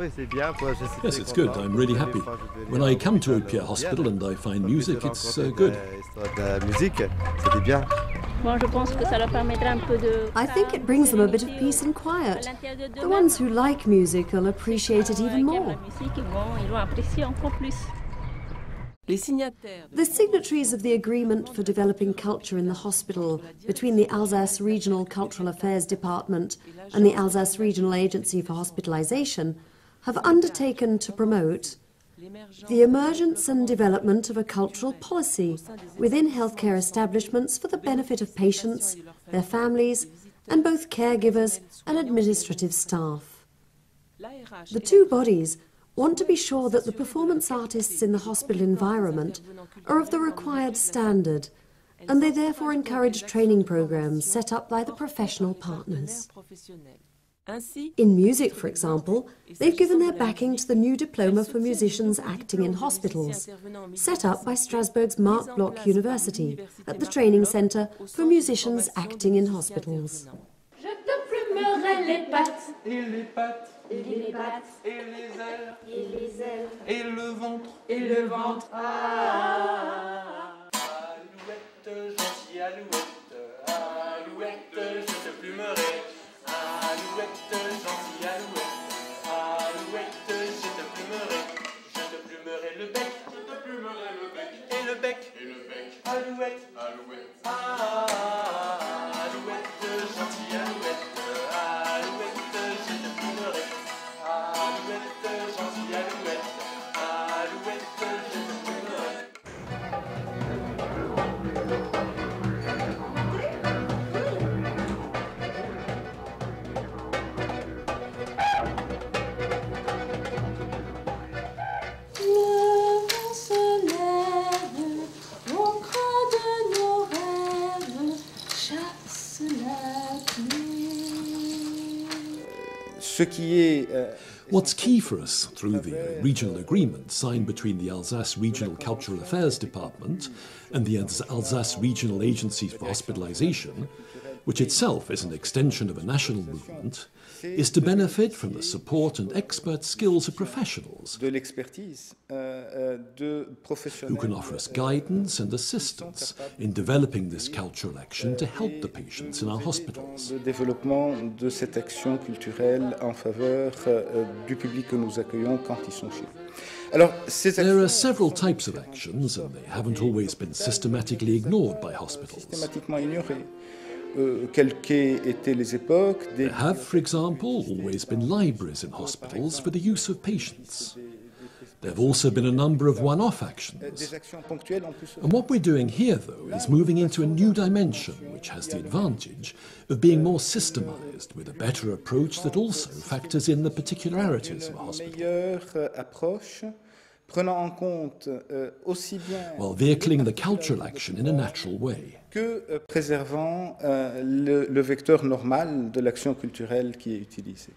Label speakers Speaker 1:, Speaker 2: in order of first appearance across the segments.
Speaker 1: Yes, it's good. I'm really happy. When I come to Opia Hospital and I find music, it's good.
Speaker 2: I think it brings them a bit of peace and quiet. The ones who like music will appreciate it even more. The signatories of the Agreement for Developing Culture in the Hospital between the Alsace Regional Cultural Affairs Department and the Alsace Regional Agency for Hospitalisation have undertaken to promote the emergence and development of a cultural policy within healthcare establishments for the benefit of patients, their families, and both caregivers and administrative staff. The two bodies want to be sure that the performance artists in the hospital environment are of the required standard, and they therefore encourage training programs set up by the professional partners. In music, for example, they've given their backing to the new diploma for musicians acting in hospitals, set up by Strasbourg's Marc Bloch University at the Training Centre for Musicians Acting in Hospitals.
Speaker 3: Et les pattes, et les ailes, et les ailes, et le ventre, et le ventre. Alouette, gentille alouette, alouette, je te plumerai. Alouette, gentille alouette, alouette, je te plumerai. Je te plumerai le bec, je te plumerai le bec, et le bec, et le bec. Alouette, alouette, alouette, gentille alouette, alouette, je te plumerai. Alouette, gentille alouette, alouette, je te plumerai.
Speaker 4: Le vent se lève au creux de nos rêves, chasse la pluie.
Speaker 5: Ce qui est
Speaker 1: What's key for us through the regional agreement signed between the Alsace Regional Cultural Affairs Department and the Alsace Regional Agency for Hospitalisation, which itself is an extension of a national movement, is to benefit from the support and expert skills of professionals
Speaker 5: de l'expertise de
Speaker 1: who
Speaker 5: professionnels
Speaker 1: can offer us guidance and assistance in developing this cultural action to help the patients in our hospitals.
Speaker 5: le développement de cette action culturelle en faveur du public que nous accueillons quand ils sont chez nous. Alors, ces
Speaker 1: There are
Speaker 5: actions
Speaker 1: several types of actions, and they haven't always been systematically ignored by hospitals.
Speaker 5: systématiquement ignorées. Quelles qu'aient été les époques, des
Speaker 1: There have, for example, always been libraries in hospitals for the use of patients. There have also been a number of one-off actions.
Speaker 5: des actions ponctuelles en plus.
Speaker 1: And what we're doing here, though, is moving into a new dimension, which has the advantage of being more systemized, with a better approach that also factors in the particularities of a
Speaker 5: Une
Speaker 1: hospital,
Speaker 5: meilleure approche, prenant en compte aussi bien
Speaker 1: while vehicling the cultural action in a natural way.
Speaker 5: que préservant le vecteur normal de l'action culturelle qui est utilisée.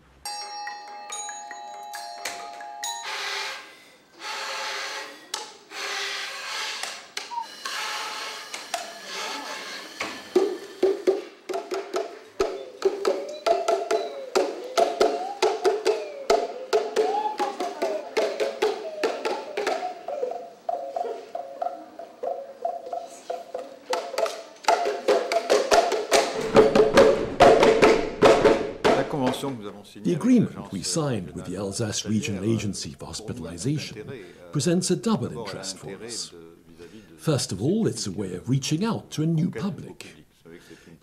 Speaker 1: The agreement we signed with the Alsace Regional Agency for Hospitalisation presents a double interest for us. First of all, it's a way of reaching out to a new public.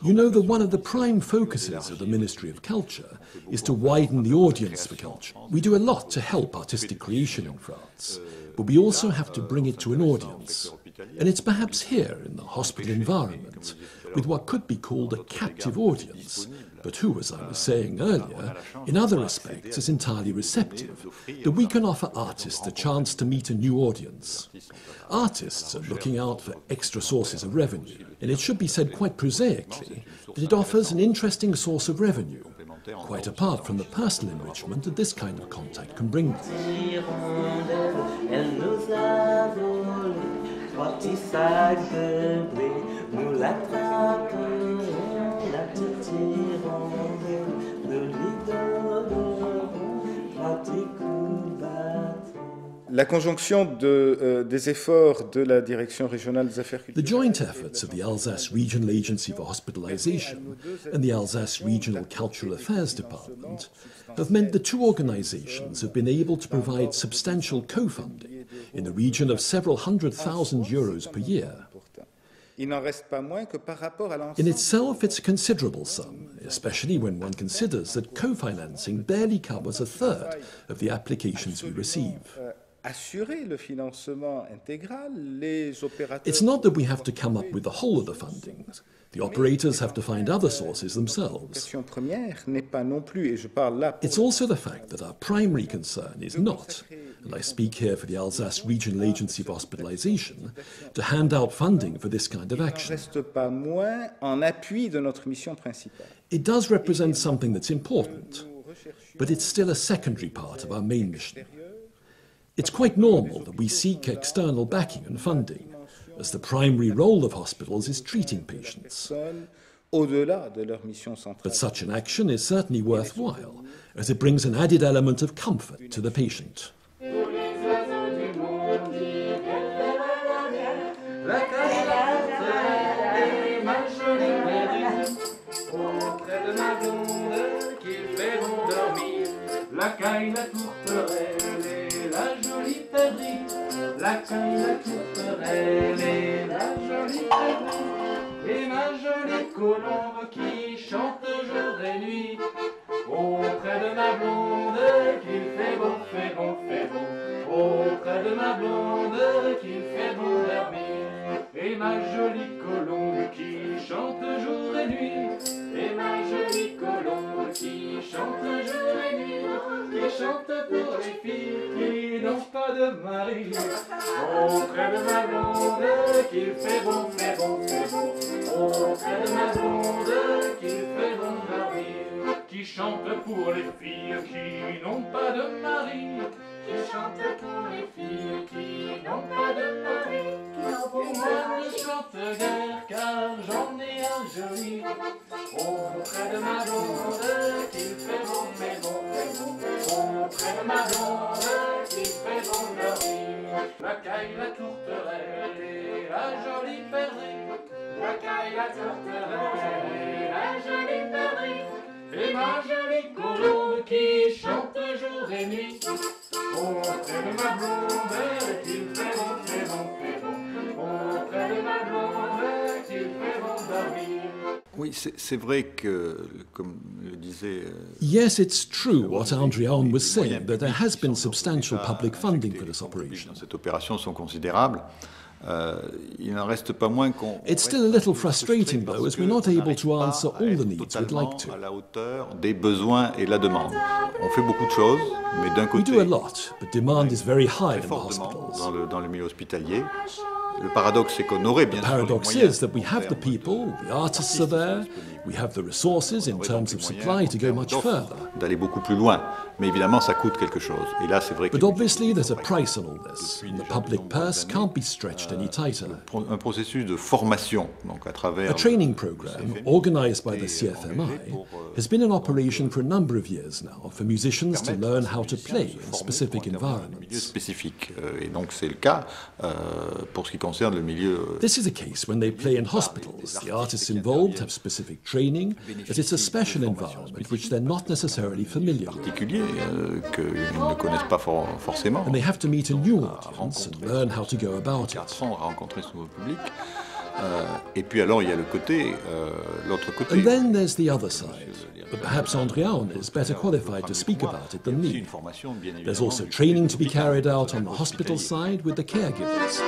Speaker 1: You know that one of the prime focuses of the Ministry of Culture is to widen the audience for culture. We do a lot to help artistic creation in France, but we also have to bring it to an audience. And it's perhaps here, in the hospital environment, with what could be called a captive audience, but who, as I was saying earlier, in other respects is entirely receptive, that we can offer artists a chance to meet a new audience. Artists are looking out for extra sources of revenue, and it should be said quite prosaically that it offers an interesting source of revenue, quite apart from the personal enrichment that this kind of contact can bring them.
Speaker 3: Petit sac de blé, nous l'attraperons, la titirons, le lit d'or, petit coup.
Speaker 5: La conjonction des efforts de la Direction régionale des affaires
Speaker 1: The
Speaker 5: culturelles
Speaker 1: joint efforts of the Alsace Regional Agency for Hospitalization and the Alsace Regional Cultural Affairs Department have meant the two organizations have been able to provide substantial co-funding in the region of several €100,000 per year.
Speaker 5: Il n'en reste pas moins que par rapport à
Speaker 1: In
Speaker 5: l'ensemble
Speaker 1: itself, it's a considerable sum, especially when one considers that co-financing barely covers a third of the applications we receive.
Speaker 5: assurer le financement intégral, les opérateurs
Speaker 1: It's not that we have to come up with the whole of the funding. The operators have to find other sources
Speaker 5: La
Speaker 1: themselves.
Speaker 5: question première n'est pas non plus, et je parle là pour
Speaker 1: It's also the fact that our primary concern is not, and I speak here for the Alsace Regional Agency for Hospitalization, to hand out funding for this kind of
Speaker 5: ne
Speaker 1: action.
Speaker 5: reste pas moins en appui de notre mission principale.
Speaker 1: It does represent something that's important, but it's still a secondary part of our main mission. It's quite normal that we seek external backing and funding, as the primary role of hospitals is treating patients.
Speaker 5: Au-delà de leur mission centrale.
Speaker 1: But such an action is certainly worthwhile, as it brings an added element of comfort to the patient.
Speaker 3: La caille, la tourterelle et la jolie perdrix. La caille, la tourterelle et la jolie perdrix. Et ma jolie colombe qui chante jour et nuit. Auprès de ma blonde qu'il fait bon, fait bon, fait bon. Auprès de ma blonde qu'il fait bon dormir. Et ma jolie colombe qui chante jour et nuit. Et ma jolie colombe qui chante jour et nuit. Qui chante pour les filles qui n'ont pas de mari. Auprès de ma blonde qu'il fait bon, fait bon, fait bon. Auprès de ma blonde qu'il fait bon dormir. Qui chante pour les filles qui n'ont pas de mari. Qui chante pour les filles qui n'ont pas de mari. Pour moi ne chante guère car j'en ai un joli. Auprès de ma blonde qu'il fait bon, fait bon, fait bon. Auprès de ma blonde qui fait bon dormir. La caille, la tourterelle et la jolie perdrix. La caille, la tourterelle et la jolie perdrix. Et ma jolie colombe qui chante jour et nuit. Auprès de ma blonde qu'il fait bon, fait bon, fait bon. Auprès de ma blonde qu'il fait bon dormir.
Speaker 6: Oui, c'est vrai que, comme le disait...
Speaker 1: Yes, it's true what Andrian was saying, that there has been substantial public funding for this operation.
Speaker 6: Cette opération sont considérables. Il n'en reste pas moins qu'on...
Speaker 1: It's still a little frustrating, though, as we're not able to answer all the needs we'd like to.
Speaker 6: à la hauteur des besoins et de la demande. On fait beaucoup de choses, mais d'un
Speaker 1: We
Speaker 6: côté,
Speaker 1: do a lot, but demand is very high in the
Speaker 6: fort demande
Speaker 1: hospitals.
Speaker 6: dans le milieu hospitalier. Le paradoxe, c'est qu'on aurait bien
Speaker 1: The
Speaker 6: sûr les
Speaker 1: paradox
Speaker 6: moyens
Speaker 1: is that we have the people, the artists are there, we have the resources in terms of supply to go much further.
Speaker 6: d'aller beaucoup plus loin. Mais évidemment, ça coûte quelque chose. Et là, c'est vrai que
Speaker 1: But obviously there's a price on all this, and the public purse can't be stretched any tighter.
Speaker 6: un processus de formation, donc à travers
Speaker 1: A training program organised by the CFMI has been in operation for a number of years now for musicians to learn how to play in specific
Speaker 6: milieu
Speaker 1: environments.
Speaker 6: spécifique. Et donc, c'est le cas pour ce qui concerne le milieu
Speaker 1: This is a case when they play in hospitals. The artists involved have specific training, as it's a special environment which they're not necessarily familiar with.
Speaker 6: particulier qu'ils ne connaissent pas forcément.
Speaker 1: And they have to meet a new audience and learn how to go about it.
Speaker 6: Apprendre à rencontrer ce nouveau public. Et puis alors, il y a l'autre côté.
Speaker 1: And then there's the other side. But perhaps Andrian is better qualified to speak about it than
Speaker 6: Aussi
Speaker 1: me.
Speaker 6: une formation, bien
Speaker 1: There's
Speaker 6: évidemment,
Speaker 1: also training to be carried out on the hospital side with the caregivers.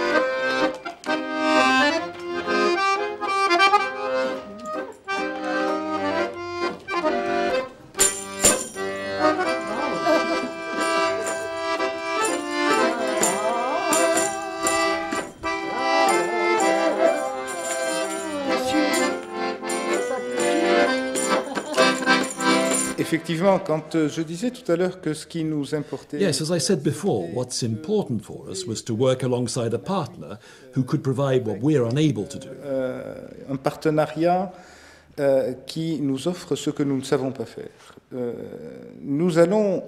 Speaker 5: Effectivement, quand je disais tout à l'heure que ce qui nous importait,
Speaker 1: Yes, as I said before, what's important for us was to work alongside a partner who could provide what we're unable to do.
Speaker 5: un partenariat qui nous offre ce que nous ne savons pas faire. Nous allons...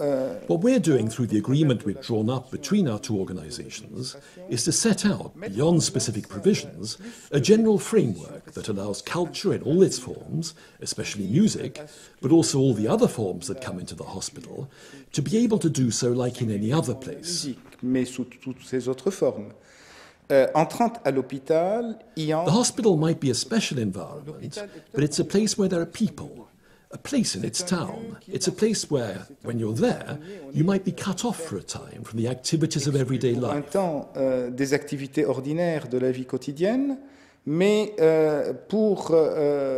Speaker 1: What we're doing through the agreement we've drawn up between our two organizations is to set out, beyond specific provisions, a general framework that allows culture in all its forms, especially music, but also all the other forms that come into the hospital, to be able to do so like in any other place.
Speaker 5: Mais sous toutes ces autres formes. Entrant à l'hôpital,
Speaker 1: The hospital might be a special environment, but it's a place where there are people, a place in its town. It's a place where, when you're there, you might be cut off for a time from the activities of everyday
Speaker 5: un
Speaker 1: life.
Speaker 5: temps des activités ordinaires de la vie quotidienne, mais pour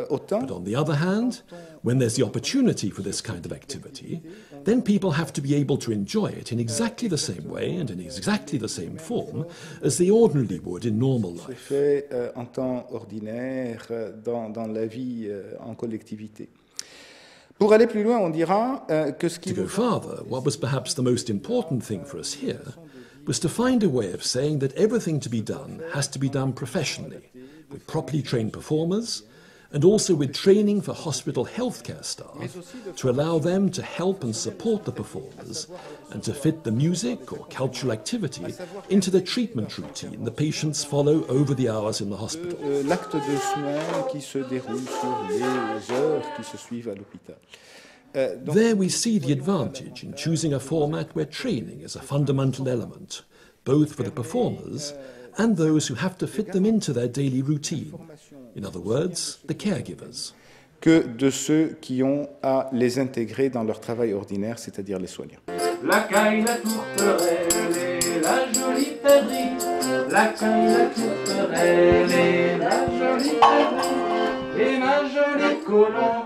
Speaker 5: autant...
Speaker 1: But on the other hand, when there's the opportunity for this kind of activity, then people have to be able to enjoy it in exactly the same way and in exactly the same form as they ordinarily would in normal
Speaker 5: C'est
Speaker 1: life.
Speaker 5: fait en temps ordinaire dans la vie en collectivité. Pour aller plus loin, on dira que ce qui
Speaker 1: To go farther, what was perhaps the most important thing for us here was to find a way of saying that everything to be done has to be done professionally, with properly trained performers, and also with training for hospital healthcare staff to allow them to help and support the performers and to fit the music or cultural activity into the treatment routine the patients follow over the hours in the hospital.
Speaker 5: l'acte de soins qui se déroule sur les heures qui se suivent à l'hôpital.
Speaker 1: There we see the advantage in choosing a format where training is a fundamental element, both for the performers and those who have to fit them into their daily routine. In other words, the caregivers.
Speaker 5: Que de ceux qui ont à les intégrer dans leur travail ordinaire, c'est-à-dire les soignants.
Speaker 3: La caille, la tourterelle et la jolie perdrix. La caille, la tourterelle et la jolie perdrix. Et ma jolie colombe.